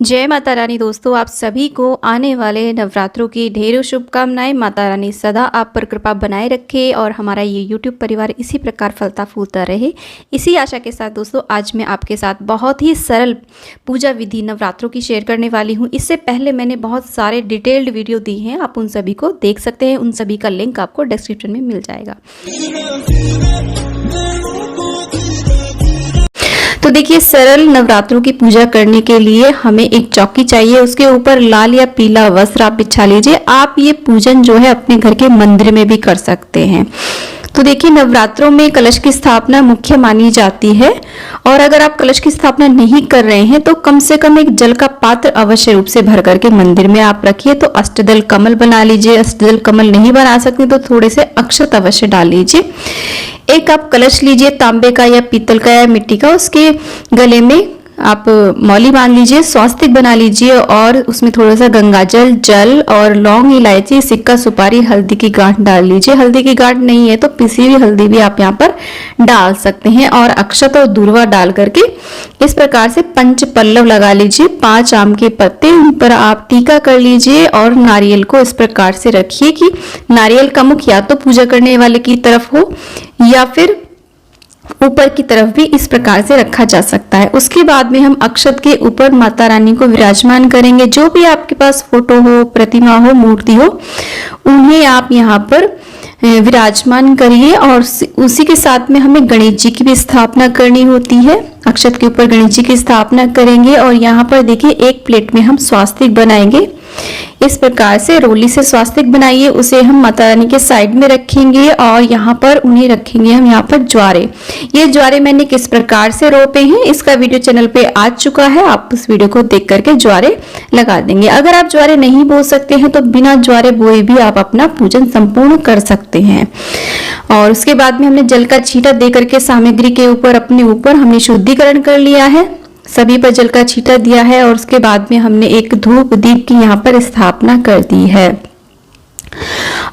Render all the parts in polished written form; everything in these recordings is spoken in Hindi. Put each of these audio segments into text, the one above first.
जय माता रानी। दोस्तों, आप सभी को आने वाले नवरात्रों की ढेरों शुभकामनाएं। माता रानी सदा आप पर कृपा बनाए रखे और हमारा ये YouTube परिवार इसी प्रकार फलता फूलता रहे, इसी आशा के साथ दोस्तों आज मैं आपके साथ बहुत ही सरल पूजा विधि नवरात्रों की शेयर करने वाली हूँ। इससे पहले मैंने बहुत सारे डिटेल्ड वीडियो दी हैं, आप उन सभी को देख सकते हैं। उन सभी का लिंक आपको डिस्क्रिप्शन में मिल जाएगा। तो देखिए, सरल नवरात्रों की पूजा करने के लिए हमें एक चौकी चाहिए, उसके ऊपर लाल या पीला वस्त्र आप बिछा लीजिए। आप ये पूजन जो है अपने घर के मंदिर में भी कर सकते हैं। तो देखिए, नवरात्रों में कलश की स्थापना मुख्य मानी जाती है और अगर आप कलश की स्थापना नहीं कर रहे हैं तो कम से कम एक जल का पात्र अवश्य रूप से भर करके मंदिर में आप रखिए। तो अष्टदल कमल बना लीजिए, अष्टदल कमल नहीं बना सकते तो थोड़े से अक्षत अवश्य डाल लीजिए। एक आप कलश लीजिए, तांबे का या पीतल का या मिट्टी का, उसके गले में आप मौली बांध लीजिए, स्वास्तिक बना लीजिए और उसमें थोड़ा सा गंगाजल, जल और लौंग, इलायची, सिक्का, सुपारी, हल्दी की गांठ डाल लीजिए। हल्दी की गांठ नहीं है तो पिसी हुई हल्दी भी आप यहाँ पर डाल सकते हैं और अक्षत और दूर्वा डाल करके इस प्रकार से पंच पल्लव लगा लीजिए। 5 आम के पत्ते, उन पर आप टीका कर लीजिए और नारियल को इस प्रकार से रखिए कि नारियल का मुख या तो पूजा करने वाले की तरफ हो या फिर ऊपर की तरफ भी इस प्रकार से रखा जा सकता है। उसके बाद में हम अक्षत के ऊपर माता रानी को विराजमान करेंगे। जो भी आपके पास फोटो हो, प्रतिमा हो, मूर्ति हो, उन्हें आप यहाँ पर विराजमान करिए और उसी के साथ में हमें गणेश जी की भी स्थापना करनी होती है। अक्षत के ऊपर गणेश जी की स्थापना करेंगे और यहाँ पर देखिए एक प्लेट में हम स्वास्तिक बनाएंगे। इस प्रकार से रोली से स्वास्तिक बनाइए, उसे हम माता रानी के साइड में रखेंगे और यहाँ पर उन्हें रखेंगे हम यहाँ पर ज्वारे। ये ज्वारे मैंने किस प्रकार से रोपे हैं इसका वीडियो चैनल पे आ चुका है, आप उस वीडियो को देख करके ज्वारे लगा देंगे। अगर आप ज्वारे नहीं बो सकते हैं तो बिना ज्वारे बोए भी आप अपना पूजन संपूर्ण कर सकते हैं। और उसके बाद में हमने जल का छींटा दे करके सामग्री के ऊपर अपने ऊपर हमने शुद्धिकरण कर लिया है, सभी पर जल का छींटा दिया है और उसके बाद में हमने एक धूप दीप की यहाँ पर स्थापना कर दी है।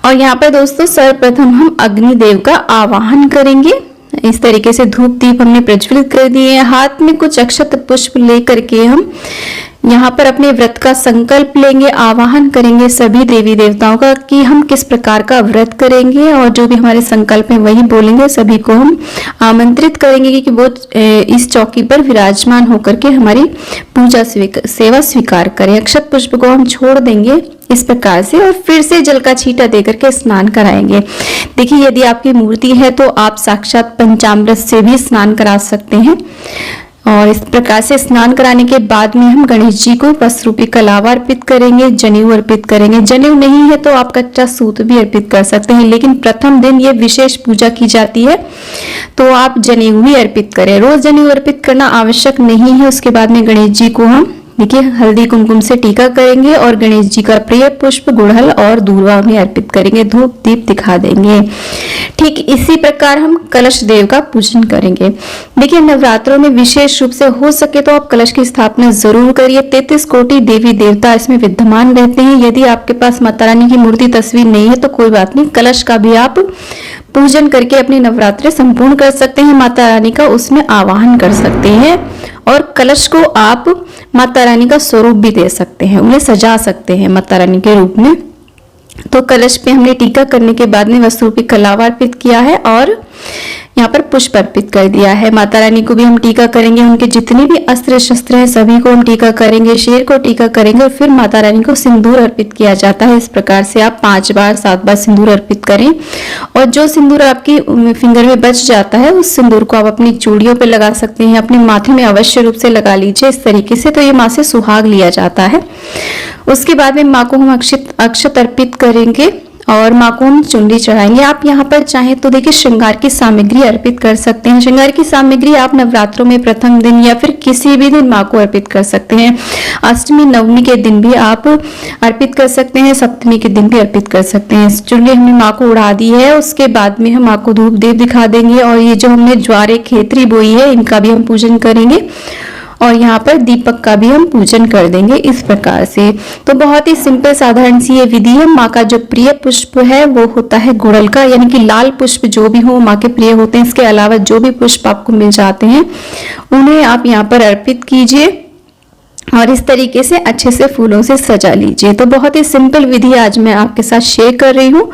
और यहाँ पर दोस्तों सर्वप्रथम हम अग्निदेव का आवाहन करेंगे। इस तरीके से धूप दीप हमने प्रज्वलित कर दिए हैं। हाथ में कुछ अक्षत पुष्प लेकर के हम यहाँ पर अपने व्रत का संकल्प लेंगे, आवाहन करेंगे सभी देवी देवताओं का कि हम किस प्रकार का व्रत करेंगे और जो भी हमारे संकल्प है वही बोलेंगे। सभी को हम आमंत्रित करेंगे कि वो इस चौकी पर विराजमान होकर के हमारी पूजा सेवा स्वीकार करें। अक्षत पुष्प को हम छोड़ देंगे इस प्रकार से और फिर से जल का छींटा देकर के स्नान कराएंगे। देखिए, यदि आपकी मूर्ति है तो आप साक्षात पंचामृत से भी स्नान करा सकते हैं। और इस प्रकार से स्नान कराने के बाद में हम गणेश जी को वस्त्र रूपी कलावा अर्पित करेंगे, जनेऊ अर्पित करेंगे। जनेऊ नहीं है तो आप कच्चा सूत भी अर्पित कर सकते हैं, लेकिन प्रथम दिन ये विशेष पूजा की जाती है तो आप जनेऊ ही अर्पित करें। रोज जनेऊ अर्पित करना आवश्यक नहीं है। उसके बाद में गणेश जी को हम देखिए हल्दी कुमकुम से टीका करेंगे और गणेश जी का प्रिय पुष्प गुड़हल और दूर्वा में अर्पित करेंगे, धूप दीप दिखा देंगे। ठीक इसी प्रकार हम कलश देव का पूजन करेंगे। देखिए, नवरात्रों में विशेष रूप से हो सके तो आप कलश की स्थापना जरूर करिए। 33 कोटि देवी देवता इसमें विद्यमान रहते हैं। यदि आपके पास माता रानी की मूर्ति तस्वीर नहीं है तो कोई बात नहीं, कलश का भी आप पूजन करके अपने नवरात्रे संपूर्ण कर सकते हैं। माता रानी का उसमें आवाहन कर सकते हैं और कलश को आप माता रानी का स्वरूप भी दे सकते हैं, उन्हें सजा सकते हैं माता रानी के रूप में। तो कलश पे हमने टीका करने के बाद में वस्त्र रूपी कलावा अर्पित किया है और यहाँ पर पुष्प अर्पित कर दिया है। माता रानी को भी हम टीका करेंगे, उनके जितने भी अस्त्र शस्त्र हैं सभी को हम टीका करेंगे, शेर को टीका करेंगे और फिर माता रानी को सिंदूर अर्पित किया जाता है। इस प्रकार से आप 5 बार 7 बार सिंदूर अर्पित करें और जो सिंदूर आपकी फिंगर में बच जाता है उस सिंदूर को आप अपनी चूड़ियों पर लगा सकते हैं, अपने माथे में अवश्य रूप से लगा लीजिए इस तरीके से, तो ये माँ से सुहाग लिया जाता है। उसके बाद में माँ को हम अक्षत अर्पित करेंगे और माँ को हम चुनरी चढ़ाएंगे। आप यहाँ पर चाहें तो देखिए श्रृंगार की सामग्री अर्पित कर सकते हैं। श्रृंगार की सामग्री आप नवरात्रों में प्रथम दिन या फिर किसी भी दिन माँ को अर्पित कर सकते हैं। अष्टमी नवमी के दिन भी आप अर्पित कर सकते हैं, सप्तमी के दिन भी अर्पित कर सकते हैं। चुनरी हमने माँ को उड़ा दी है। उसके बाद में हम माँ को धूप दीप दिखा देंगे और ये जो हमने ज्वारे खेतरी बोई है इनका भी हम पूजन करेंगे और यहाँ पर दीपक का भी हम पूजन कर देंगे इस प्रकार से। तो बहुत ही सिंपल साधारण सी ये विधि है। माँ का जो प्रिय पुष्प है वो होता है गुड़हल का, यानी कि लाल पुष्प जो भी हो माँ के प्रिय होते हैं। इसके अलावा जो भी पुष्प आपको मिल जाते हैं उन्हें आप यहाँ पर अर्पित कीजिए और इस तरीके से अच्छे से फूलों से सजा लीजिए। तो बहुत ही सिंपल विधि आज मैं आपके साथ शेयर कर रही हूँ।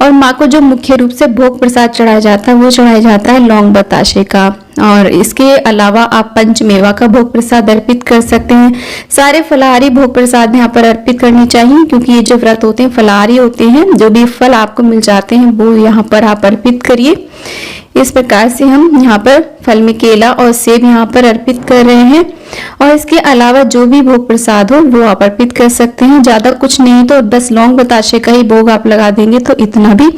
और माँ को जो मुख्य रूप से भोग प्रसाद चढ़ाया जाता है वो चढ़ाया जाता है लौंग बताशे का, और इसके अलावा आप पंचमेवा का भोग प्रसाद अर्पित कर सकते हैं। सारे फलाहारी भोग प्रसाद यहाँ पर अर्पित करनी चाहिए, क्योंकि ये जो व्रत होते हैं फलाहारी होते हैं। जो भी फल आपको मिल जाते हैं वो यहाँ पर आप अर्पित करिए। इस प्रकार से हम यहाँ पर फल में केला और सेब यहाँ पर अर्पित कर रहे हैं। और इसके अलावा जो भी भोग प्रसाद हो वो आप अर्पित कर सकते हैं। ज्यादा कुछ नहीं तो 10 लौंग बताशे का ही भोग आप लगा देंगे तो इतना भी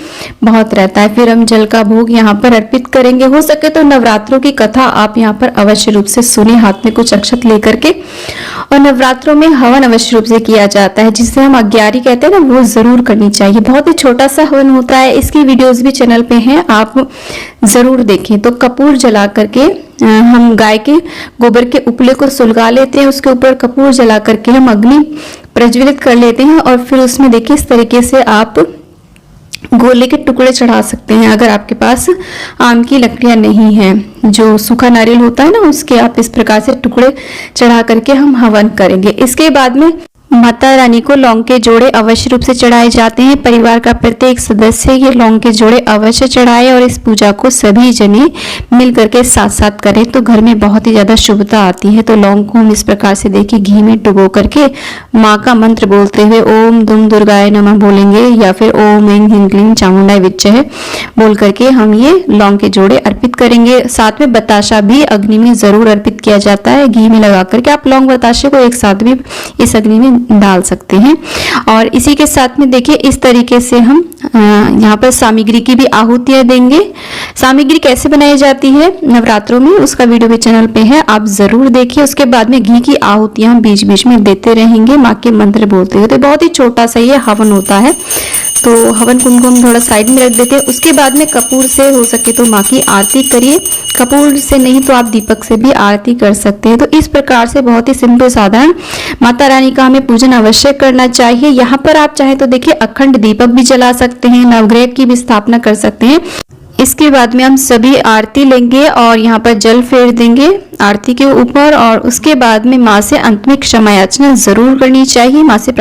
बहुत रहता है। फिर हम जल का भोग यहाँ पर अर्पित करेंगे। हो सके तो नवरात्रों की कथा आप यहाँ पर अवश्य रूप से सुने, हाथ में कुछ अक्षत लेकर के। और नवरात्रों में हवन अवश्य रूप से किया जाता है, जिसे हम अग्यारी कहते हैं ना, वो जरूर करनी चाहिए। बहुत ही छोटा सा हवन होता है, इसकी वीडियोस भी चैनल पे हैं, आप जरूर देखें। तो कपूर जला करके हम गाय के गोबर के उपले को सुलगा लेते हैं, उसके ऊपर कपूर जला करके हम अग्नि प्रज्वलित कर लेते हैं। और फिर उसमें देखिए इस तरीके से आप गोले के टुकड़े चढ़ा सकते हैं। अगर आपके पास आम की लकड़ियां नहीं है, जो सूखा नारियल होता है ना, उसके आप इस प्रकार से टुकड़े चढ़ा करके हम हवन करेंगे। इसके बाद में माता रानी को लौंग के जोड़े अवश्य रूप से चढ़ाए जाते हैं। परिवार का प्रत्येक सदस्य ये लौंग के जोड़े अवश्य चढ़ाए, और इस पूजा को सभी जने मिल करके साथ साथ करें तो घर में बहुत ही ज्यादा शुभता आती है। तो लौंग को हम इस प्रकार से देखिए घी में डुबो करके माँ का मंत्र बोलते हुए ओम दुम दुर्गाय नमः बोलेंगे, या फिर ओम ऐं ह्रीं क्लीं चामुंडाय विच्चय बोल करके हम ये लौंग के जोड़े अर्पित करेंगे। साथ में बताशा भी अग्नि में जरूर अर्पित किया जाता है, घी में लगा करके। आप लौंग बताशे को एक साथ भी इस अग्नि में डाल सकते हैं। और इसी के साथ में देखिए इस तरीके से हम यहाँ पर सामग्री की भी आहुतियां देंगे। सामग्री कैसे बनाई जाती है नवरात्रों में, उसका वीडियो भी चैनल पे है, आप जरूर देखिए। उसके बाद में घी की आहुतियां बीच बीच में देते रहेंगे माँ के मंत्र बोलते हुए। तो बहुत ही छोटा सा ये हवन होता है, तो हवन कुंड को हम थोड़ा साइड में रख देते हैं। उसके बाद में कपूर से हो सके तो माँ की आरती करिए, कपूर से नहीं तो आप दीपक से भी आरती कर सकते हैं। तो इस प्रकार से बहुत ही सिंपल साधारण माता रानी का हमें पूजन अवश्य करना चाहिए। यहाँ पर आप चाहे तो देखिए अखंड दीपक भी जला सकते हैं, नवग्रह की भी स्थापना कर सकते हैं। इसके बाद में हम सभी आरती लेंगे और यहाँ पर जल फेर देंगे आरती के ऊपर। और उसके बाद में माँ से अंत में क्षमा याचना जरूर करनी चाहिए। माँ से